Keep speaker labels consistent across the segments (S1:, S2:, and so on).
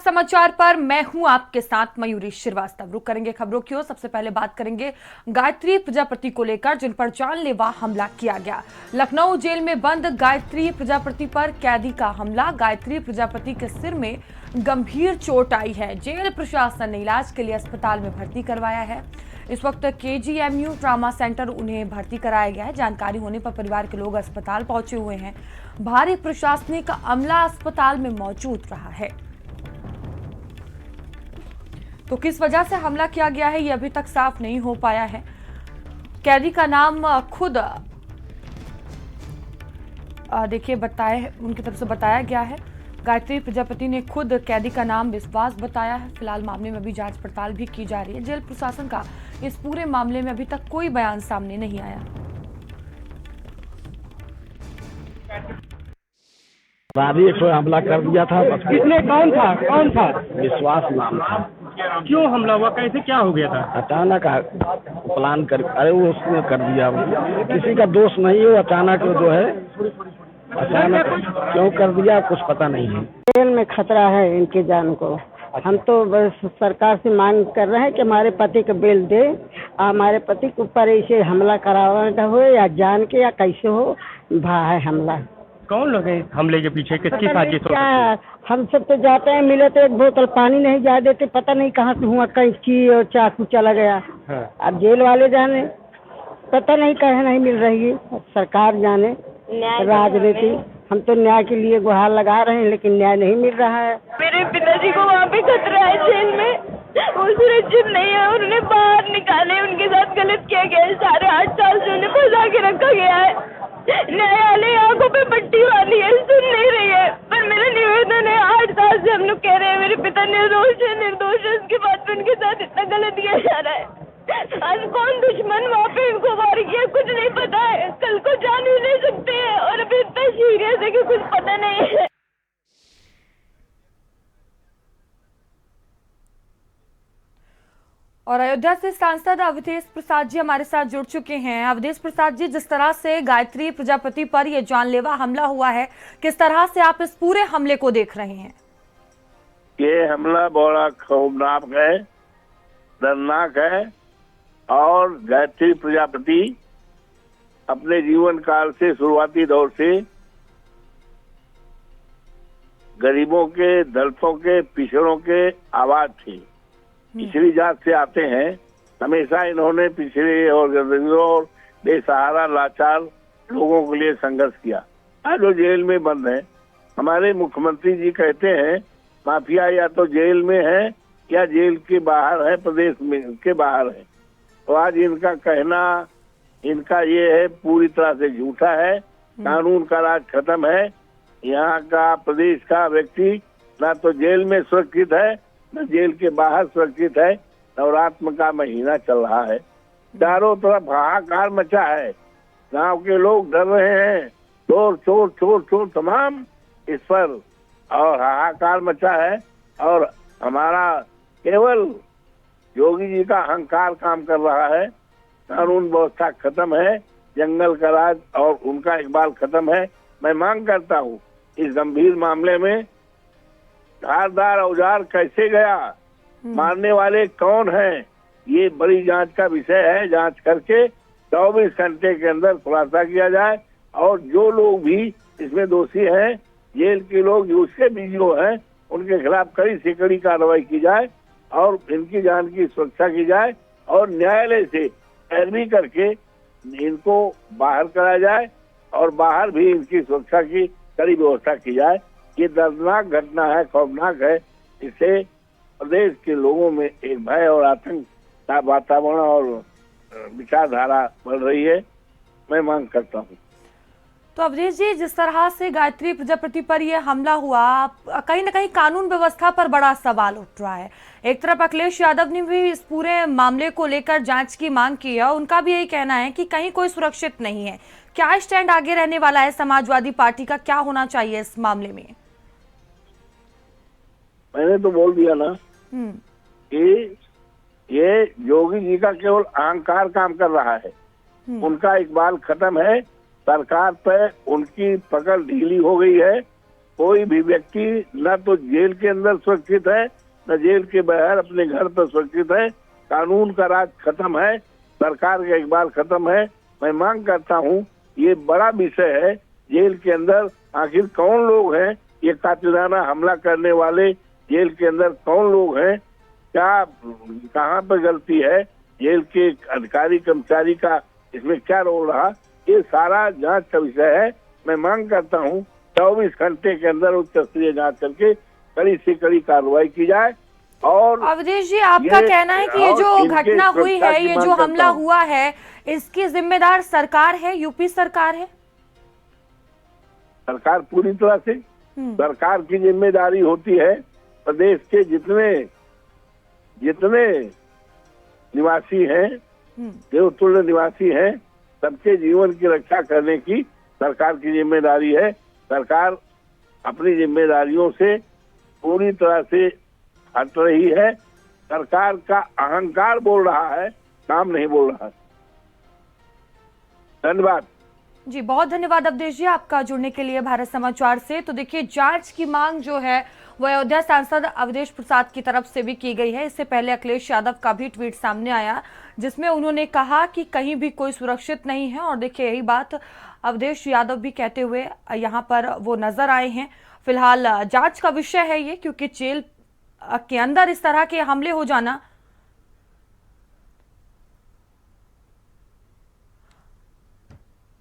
S1: समाचार पर मैं हूं आपके साथ मयूरी श्रीवास्तव। रुक करेंगे खबरों की ओर। सबसे पहले बात करेंगे गायत्री प्रजापति को लेकर, जिन पर जानलेवा हमला किया गया। लखनऊ जेल में बंद गायत्री प्रजापति पर कैदी का हमला। गायत्री प्रजापति के सिर में गंभीर चोट आई है। जेल प्रशासन ने इलाज के लिए अस्पताल में भर्ती करवाया है। इस वक्त KGMU ट्रामा सेंटर उन्हें भर्ती कराया गया है। जानकारी होने पर परिवार के लोग अस्पताल पहुंचे हुए हैं। भारी प्रशासनिक अमला अस्पताल में मौजूद रहा है। तो किस वजह से हमला किया गया है ये अभी तक साफ नहीं हो पाया है। कैदी का नाम खुद देखिए बताए, उनकी तरफ से बताया गया है। गायत्री प्रजापति ने खुद कैदी का नाम विश्वास बताया है। फिलहाल मामले में अभी जांच पड़ताल भी की जा रही है। जेल प्रशासन का इस पूरे मामले में अभी तक कोई बयान सामने नहीं आया।
S2: राजी को हमला कर दिया था।
S3: किसने? कौन था?
S2: विश्वास नाम था।
S3: क्यों हमला हुआ? कैसे क्या हो गया था?
S2: अचानक प्लान कर, अरे वो उसने कर दिया। किसी का दोष नहीं है, अचानक जो है अचानक क्यों कर दिया कुछ पता नहीं है।
S4: जेल में खतरा है इनकी जान को। हम तो बस सरकार से मांग कर रहे हैं कि हमारे पति को बेल दे। हमारे पति के ऊपर ऐसे हमला कराना हो या जान के या कैसे हो भा है हमला।
S3: कौन लोग हैं हमले के पीछे? किसकी साजिश हो?
S4: क्या हम सब तो जाते हैं, मिले तो एक बोतल पानी नहीं जा देते, पता नहीं कहाँ से हुआ, कैंची और चाकू चला गया।
S3: हाँ।
S4: अब जेल वाले जाने, पता नहीं कहीं नहीं मिल रही है। सरकार जाने, राजनीति। हम तो न्याय के लिए गुहार लगा रहे हैं लेकिन न्याय नहीं मिल रहा है।
S5: मेरे पिताजी को वहाँ पे खतरा है जेल में, वो सुरक्षित नहीं है। उन्हें बाहर निकाले, उनके साथ गलत किया गया है। साढ़े 8 साल से उन्हें फंसा के रखा गया है। न्यायालय आंखों पे पट्टी वाली है, सुन नहीं रही है। पर मेरा निवेदन है, 8 साल से हम लोग कह रहे हैं मेरे पिता निर्दोष है। उसके बाद भी उनके साथ इतना गलत किया जा रहा है। आज कौन दुश्मन वहाँ पे इनको वार किया कुछ नहीं पता है। कल को जान भी नहीं सकते हैं और अभी इतना सीरियस है कि कुछ पता नहीं है।
S1: और अयोध्या से सांसद अवधेश प्रसाद जी हमारे साथ जुड़ चुके हैं। अवधेश प्रसाद जी, जिस तरह से गायत्री प्रजापति पर यह जानलेवा हमला हुआ है, किस तरह से आप इस पूरे हमले को देख रहे हैं?
S6: ये हमला बड़ा खौफनाक है, दर्दनाक है। और गायत्री प्रजापति अपने जीवन काल से, शुरुआती दौर से गरीबों के, दलितों के, पिछड़ों के आवाज थी। पिछड़ी जात से आते हैं। हमेशा इन्होंने पिछड़े और गरीबों और बेसहारा लाचार लोगों के लिए संघर्ष किया। आज वो जेल में बंद है। हमारे मुख्यमंत्री जी कहते हैं माफिया या तो जेल में है या जेल के बाहर है, प्रदेश में के बाहर है। तो आज इनका कहना, इनका ये है, पूरी तरह से झूठा है। कानून का राज खत्म है। यहाँ का, प्रदेश का व्यक्ति ना तो जेल में सुरक्षित है न जेल के बाहर सुरक्षित है। नवरात्र का महीना चल रहा है, चारों तरफ हाहाकार मचा है। गांव के लोग डर रहे हैं, चोर चोर चोर चोर तमाम इस पर, और हाहाकार मचा है। और हमारा केवल योगी जी का अहंकार काम कर रहा है। कानून व्यवस्था खत्म है, जंगल का राज और उनका इकबाल खत्म है। मैं मांग करता हूँ इस गंभीर मामले में धारदार औजार कैसे गया, मारने वाले कौन हैं, ये बड़ी जांच का विषय है। जांच करके 24 घंटे के अंदर खुलासा किया जाए और जो लोग भी इसमें दोषी हैं, जेल के लोग जो उसके बीजों हैं, उनके खिलाफ कड़ी से कड़ी कार्रवाई की जाए और इनकी जान की सुरक्षा की जाए और न्यायालय से पैरवी करके इनको बाहर कराया जाए और बाहर भी इनकी सुरक्षा की कड़ी व्यवस्था की जाए। ये दर्दनाक घटना है, खौफनाक है। इससे प्रदेश के लोगों में एक भय और आतंक का वातावरण और विचारधारा बढ़ रही है। मैं मांग करता हूँ।
S1: तो अवधेश जी, जिस तरह से गायत्री प्रजापति पर यह हमला हुआ, कहीं ना कहीं कानून व्यवस्था पर बड़ा सवाल उठ रहा है। एक तरफ अखिलेश यादव ने भी इस पूरे मामले को लेकर जांच की मांग की है। उनका भी यही कहना है कि कहीं कोई सुरक्षित नहीं है। क्या स्टैंड आगे रहने वाला है समाजवादी पार्टी का? क्या होना चाहिए इस मामले में?
S6: मैंने तो बोल दिया ना कि ये योगी जी का केवल अहंकार काम कर रहा है। उनका इकबाल खत्म है। सरकार पे उनकी पकड़ ढीली हो गई है। कोई भी व्यक्ति न तो जेल के अंदर सुरक्षित है न जेल के बाहर अपने घर पर सुरक्षित है। कानून का राज खत्म है, सरकार का इकबाल खत्म है। मैं मांग करता हूँ, ये बड़ा विषय है, जेल के अंदर आखिर कौन लोग हैं, ये कातिलाना हमला करने वाले जेल के अंदर कौन लोग हैं, क्या कहाँ पर गलती है, जेल के अधिकारी कर्मचारी का इसमें क्या रोल रहा, ये सारा जांच का विषय है। मैं मांग करता हूँ 24 घंटे के अंदर उच्च स्तरीय जांच करके कड़ी से कड़ी कार्रवाई की जाए। और
S1: अवधेश जी, आपका कहना है कि ये जो घटना हुई है, ये जो हमला हुआ है, इसकी जिम्मेदार सरकार है, यूपी सरकार है?
S6: सरकार पूरी तरह से, सरकार की जिम्मेदारी होती है प्रदेश के जितने निवासी हैं, देवतुल्य निवासी हैं, सबके जीवन की रक्षा करने की सरकार की जिम्मेदारी है। सरकार अपनी जिम्मेदारियों से पूरी तरह से हट रही है। सरकार का अहंकार बोल रहा है, काम नहीं बोल रहा है। धन्यवाद
S1: जी, बहुत धन्यवाद अवधेश जी आपका जुड़ने के लिए भारत समाचार से। तो देखिए, जांच की मांग जो है वो अयोध्या सांसद अवधेश प्रसाद की तरफ से भी की गई है। इससे पहले अखिलेश यादव का भी ट्वीट सामने आया जिसमें उन्होंने कहा कि कहीं भी कोई सुरक्षित नहीं है। और देखिए, यही बात अवधेश यादव भी कहते हुए यहाँ पर वो नजर आए हैं। फिलहाल जांच का विषय है ये, क्योंकि जेल के अंदर इस तरह के हमले हो जाना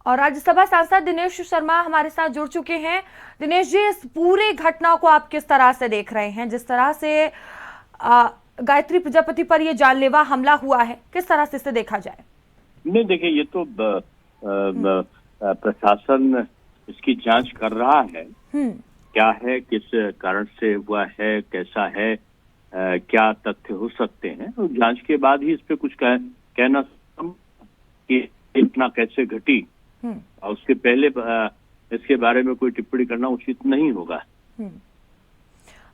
S1: और राज्यसभा सांसद दिनेश शर्मा हमारे साथ जुड़ चुके हैं। दिनेश जी, इस पूरे घटना को आप किस तरह से देख रहे हैं? जिस तरह से गायत्री प्रजापति पर यह जानलेवा हमला हुआ है, किस तरह से इसे देखा जाए?
S7: नहीं, देखिए, ये तो प्रशासन इसकी जांच कर रहा है। क्या है, किस कारण से हुआ है, कैसा है, क्या तथ्य हो सकते हैं, और जांच के बाद ही इस पे कुछ कहना कि घटना कैसे घटी, और उसके पहले इसके बारे में कोई टिप्पणी करना उचित नहीं होगा।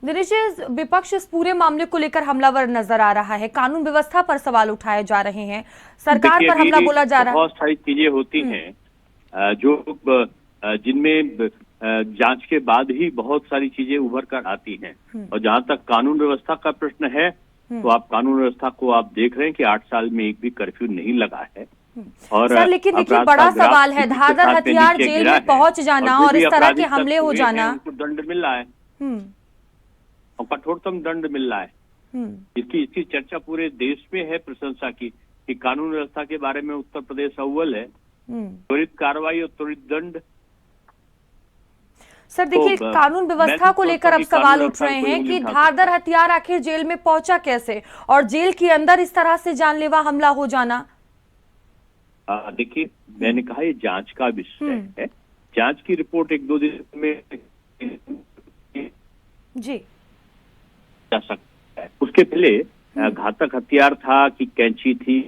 S1: दिनेश जी, विपक्ष इस पूरे मामले को लेकर हमलावर नजर आ रहा है, कानून व्यवस्था पर सवाल उठाए जा रहे हैं, सरकार पर हमला बोला जा रहा है।
S7: बहुत सारी चीजें होती हैं जो जिनमें जांच के बाद ही बहुत सारी चीजें उभर कर आती हैं। और जहां तक कानून व्यवस्था का प्रश्न है, तो आप कानून व्यवस्था को आप देख रहे हैं कि 8 साल में एक भी कर्फ्यू नहीं लगा है। और
S1: सर, लेकिन देखिए, बड़ा सवाल है, धारदार हथियार जेल में पहुंच जाना और इस तरह के हमले हो जाना।
S7: उनको दंड मिल रहा है और कठोरतम दंड मिल रहा है। इसकी चर्चा पूरे देश में है प्रशंसा की कि कानून व्यवस्था के बारे में उत्तर प्रदेश अव्वल है। त्वरित कार्रवाई और त्वरित दंड।
S1: सर देखिए, कानून व्यवस्था को लेकर अब सवाल उठ रहे हैं कि धारदार हथियार आखिर जेल में पहुंचा कैसे, और जेल के अंदर इस तरह से जानलेवा हमला हो जाना।
S7: देखिए, मैंने कहा ये जांच का विषय है। जांच की रिपोर्ट 1-2 दिन में
S1: जी
S7: जा सकता है। उसके पहले घातक हथियार था कि कैंची थी,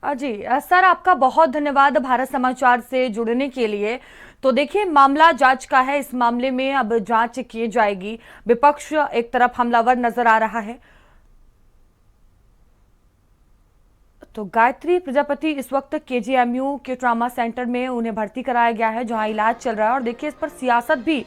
S1: जी सर, आपका बहुत धन्यवाद भारत समाचार से जुड़ने के लिए। तो देखिए, मामला जांच का है, इस मामले में अब जांच की जाएगी। विपक्ष एक तरफ हमलावर नजर आ रहा है। तो गायत्री प्रजापति इस वक्त केजीएमयू के ट्रॉमा सेंटर में उन्हें भर्ती कराया गया है, जहां इलाज चल रहा है। और देखिए, इस पर सियासत भी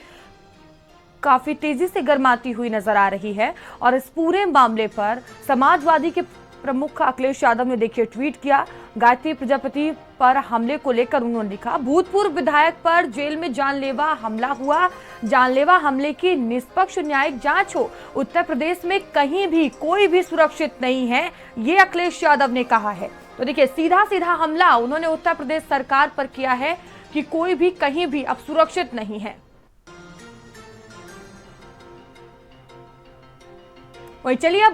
S1: काफी तेजी से गर्माती हुई नजर आ रही है। और इस पूरे मामले पर समाजवादी के प्रमुख अखिलेश यादव ने देखिए ट्वीट किया। गायत्री प्रजापति पर हमले को लेकर उन्होंने लिखा, भूतपूर्व विधायक पर जेल में जानलेवा हमला हुआ, जानलेवा हमले की निष्पक्ष न्यायिक जांच हो। उत्तर प्रदेश में कहीं भी कोई भी सुरक्षित नहीं है, ये अखिलेश यादव ने कहा है। तो देखिए, सीधा सीधा हमला उन्होंने उत्तर प्रदेश सरकार पर किया है कि कोई भी कहीं भी अब सुरक्षित नहीं है। वही चलिए